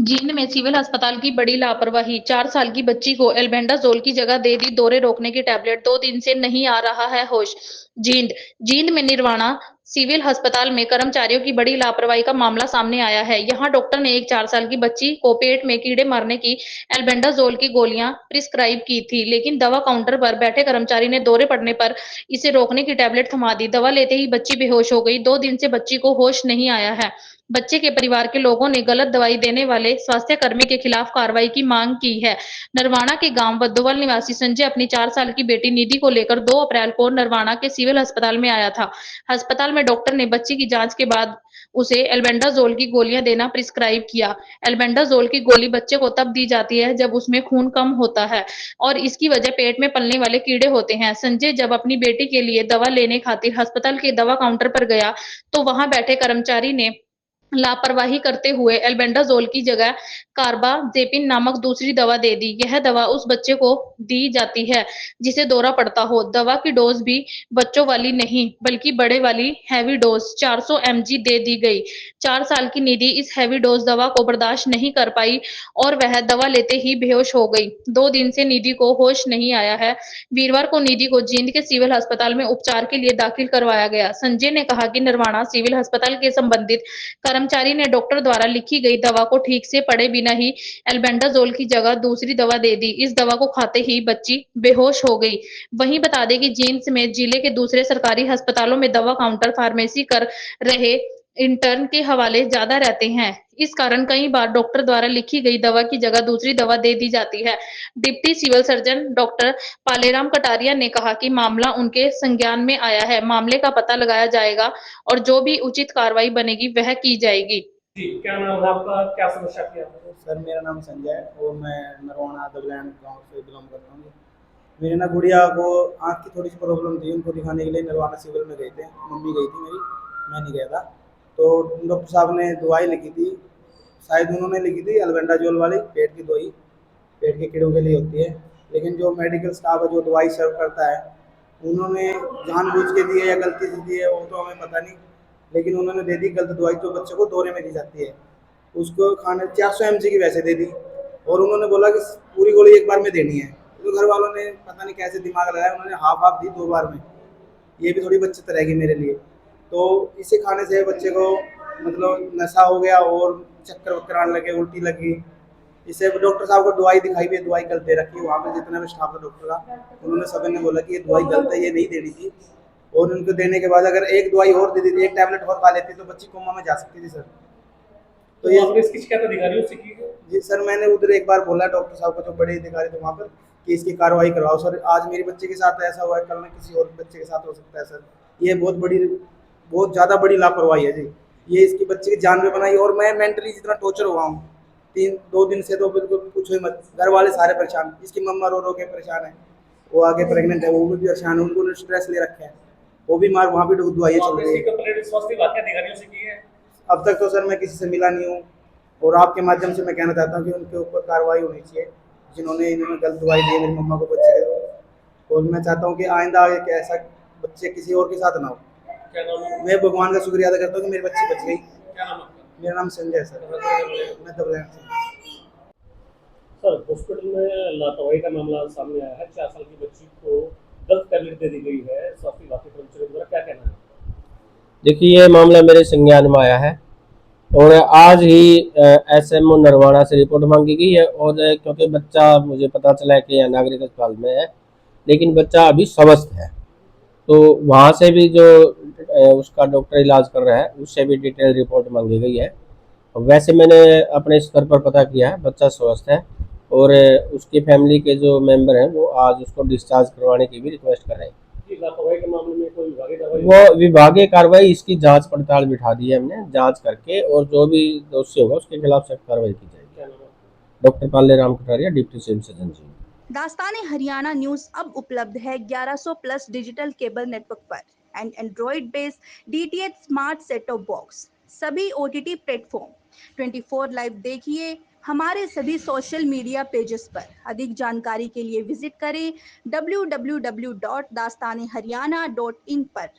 जींद में सिविल अस्पताल की बड़ी लापरवाही। 4 साल की बच्ची को एल्बेंडाजोल की जगह दे दी दौरे रोकने की टैबलेट। 2 दिन से नहीं आ रहा है होश। जींद जींद में निर्वाणा सिविल अस्पताल में कर्मचारियों की बड़ी लापरवाही का मामला सामने आया है। यहां डॉक्टर ने एक 4 साल की बच्ची को पेट में कीड़े मारने की एल्बेंडाजोल की गोलियां प्रिस्क्राइब की थी, लेकिन दवा काउंटर पर बैठे कर्मचारी ने दौरे पड़ने पर इसे रोकने की टैबलेट थमा दी। दवा लेते ही बच्ची बेहोश हो गई। 2 दिन से बच्ची को होश नहीं आया है। बच्चे के परिवार के लोगों ने गलत दवाई देने वाले स्वास्थ्य कर्मी के खिलाफ कार्रवाई की मांग की है। नरवाना के गांव बद्दोवाल निवासी संजय अपनी 4 साल की बेटी निधि को लेकर 2 अप्रैल को नरवाना के सिविल अस्पताल में आया था। अस्पताल में डॉक्टर ने बच्ची की जांच के बाद उसे एल्बेंडाजोल की गोलियां देना प्रिस्क्राइब किया। एल्बेंडाजोल की गोली बच्चे को तब दी जाती है जब उसमें खून कम होता है और इसकी वजह पेट में पलने वाले कीड़े होते हैं। संजय जब अपनी बेटी के लिए दवा लेने खातिर अस्पताल के दवा काउंटर पर गया तो वहां बैठे कर्मचारी ने लापरवाही करते हुए एल्बेंडाजोल की जगह कार्बाजेपिन नामक दूसरी दवा दे दी। यह दवा उस बच्चे को दी जाती है जिसे दौरा पड़ता हो। दवा की डोज भी बच्चों वाली नहीं बल्कि बड़े वाली हैवी डोज 400 mg दे दी गई। 4 साल की निधि इस हैवी डोज दवा को बर्दाश्त नहीं कर पाई और वह दवा लेते ही बेहोश हो गई। 2 दिन से निधि को होश नहीं आया है। वीरवार को निधि को जींद के सिविल अस्पताल में उपचार के लिए दाखिल करवाया गया। संजय ने कहा कि नरवाना सिविल अस्पताल के संबंधित कर्मचारी ने डॉक्टर द्वारा लिखी गई दवा को ठीक से पढ़े बिना ही एल्बेंडाजोल की जगह दूसरी दवा दे दी। इस दवा को खाते ही बच्ची बेहोश हो गई। वहीं बता दें कि जींद समेत जिले के दूसरे सरकारी अस्पतालों में दवा काउंटर फार्मेसी कर रहे इंटर्न के हवाले ज्यादा रहते हैं। इस कारण कई बार डॉक्टर द्वारा लिखी गई दवा की जगह दूसरी दवा दे दी जाती है। Deputy civil surgeon doctor Paleram Kataria ने कहा कि मामला उनके संज्ञान में आया है। मामले का पता लगाया जाएगा और जो भी उचित कार्रवाई बनेगी वह की जाएगी। जी, क्या नाम है आपका? क्या समस्या थी आपको? सर मेरा नाम संजय है और मैं नरवाना दबलैंड गांव से बिलोंग करता हूँ। मेरी ना गुड़िया को आँख की थोड़ी सी प्रॉब्लम थी, उनको दिखाने के लिए नरवाना सिविल में गए थे। मम्मी गई थी मेरी, मैं नहीं गया था। तो डॉक्टर साहब ने दवाई लिखी थी, शायद उन्होंने लिखी थी एल्बेंडाजोल वाली पेट की दवाई, पेट के कीड़ों के लिए होती है। लेकिन जो मेडिकल स्टाफ है जो दवाई सर्व करता है, उन्होंने जानबूझ के दी है या गलती से दी है वो तो हमें पता नहीं, लेकिन उन्होंने दे दी गलत दवाई जो बच्चे को दौरे में दी जाती है। उसको खाने 400 mg की वैसे दे दी और उन्होंने बोला कि पूरी गोली एक बार में देनी है। तो घर वालों ने पता नहीं कैसे दिमाग लगाया, उन्होंने हाफ हाफ दी 2 बार में। ये भी थोड़ी बच्चे रहेगी मेरे लिए। तो इसे खाने से बच्चे को मतलब नशा हो गया और चक्कर वक्कर आने लगे, उल्टी लगी। इसे डॉक्टर साहब को दवाई दिखाई भी, दवाई गलत दे रखी है। वहाँ पे जितना भी स्टाफ है डॉक्टर का, उन्होंने सभी ने बोला कि ये दवाई गलत है, ये नहीं देनी थी। और उनको देने के बाद अगर एक दवाई और दे दी, एक टैबलेट और खा लेती तो बच्ची कोमा में जा सकती थी सर। तो ये आपने इसकी शिकायत अधिकारियों से की है? जी सर, मैंने उधर एक बार बोला डॉक्टर साहब को, जो बड़े अधिकारी थे वहाँ पर, कि इसकी कार्रवाई करवाओ सर। आज मेरे बच्चे के साथ ऐसा हुआ है, कल में किसी और बच्चे के साथ हो सकता है सर। ये बहुत ज़्यादा बड़ी लापरवाही है जी। ये इसकी बच्चे की जान पे बनाई और मैं मेंटली जितना टॉर्चर हुआ हूँ 2 दिन से, तो बिल्कुल पूछो ही मत। घर वाले सारे परेशान, इसकी मम्मा रो रो के परेशान है, वो आगे प्रेग्नेंट है, वो भी परेशान है, उनको स्ट्रेस ले रखे हैं, वो भी मार वहाँ भी दवाइयाँ चल रही है। कंप्लेंट स्वास्थ्य विभाग के अधिकारियों से की है? अब तक तो सर मैं किसी से मिला नहीं हूँ और आपके माध्यम से मैं कहना चाहता हूँ कि उनके ऊपर कार्रवाई होनी चाहिए जिन्होंने इन्होंने गलत दवाई दी है मेरी मम्मा को, बच्चे को। और मैं चाहता हूँ कि आइंदा ऐसा बच्चे किसी और के साथ ना हो। क्या नाम है? मैं भगवान का शुक्रिया अदा करता हूँ कि मेरी बच्ची बच गई। क्या नाम है आपका? मेरा नाम संजय है सर, मैं दबलैंड से। सर, हॉस्पिटल में लापरवाही का मामला सामने आया है। 4 साल की बच्ची को गलत टैबलेट दे दी गई है स्वास्थ्य विभाग के कर्मचारियों द्वारा, क्या कहना है? देखिए, ये मामला मेरे संज्ञान में आया है और आज ही SMO नरवाना से रिपोर्ट मांगी गई है। और क्योंकि बच्चा मुझे पता चला है कि यह नागरिक अस्पताल में है, लेकिन बच्चा अभी स्वस्थ है, तो वहाँ से भी जो उसका डॉक्टर इलाज कर रहा है उससे भी डिटेल रिपोर्ट मांगी गई है। वैसे मैंने अपने स्तर पर पता किया है, बच्चा स्वस्थ है और उसकी फैमिली के जो मेंबर हैं वो आज उसको डिस्चार्ज करवाने की भी रिक्वेस्ट कर रहे हैं। लापरवाही के मामले में कोई विभागीय कार्रवाई? वो विभागीय कार्रवाई, इसकी जांच पड़ताल बिठा दी है हमने, जांच करके और जो भी दोषी होगा उसके खिलाफ सख्त कार्रवाई की जाएगी। क्या नाम है? Doctor Paleram Kataria, deputy civil surgeon ji. Dastaan Haryana news अब उपलब्ध है 1100 प्लस डिजिटल केबल नेटवर्क पर and android based DTH smart set top box, सभी OTT प्लेटफॉर्म। 24 लाइव देखिए हमारे सभी सोशल मीडिया पेजेस पर। अधिक जानकारी के लिए विजिट करें www.dastaneharyana.in पर।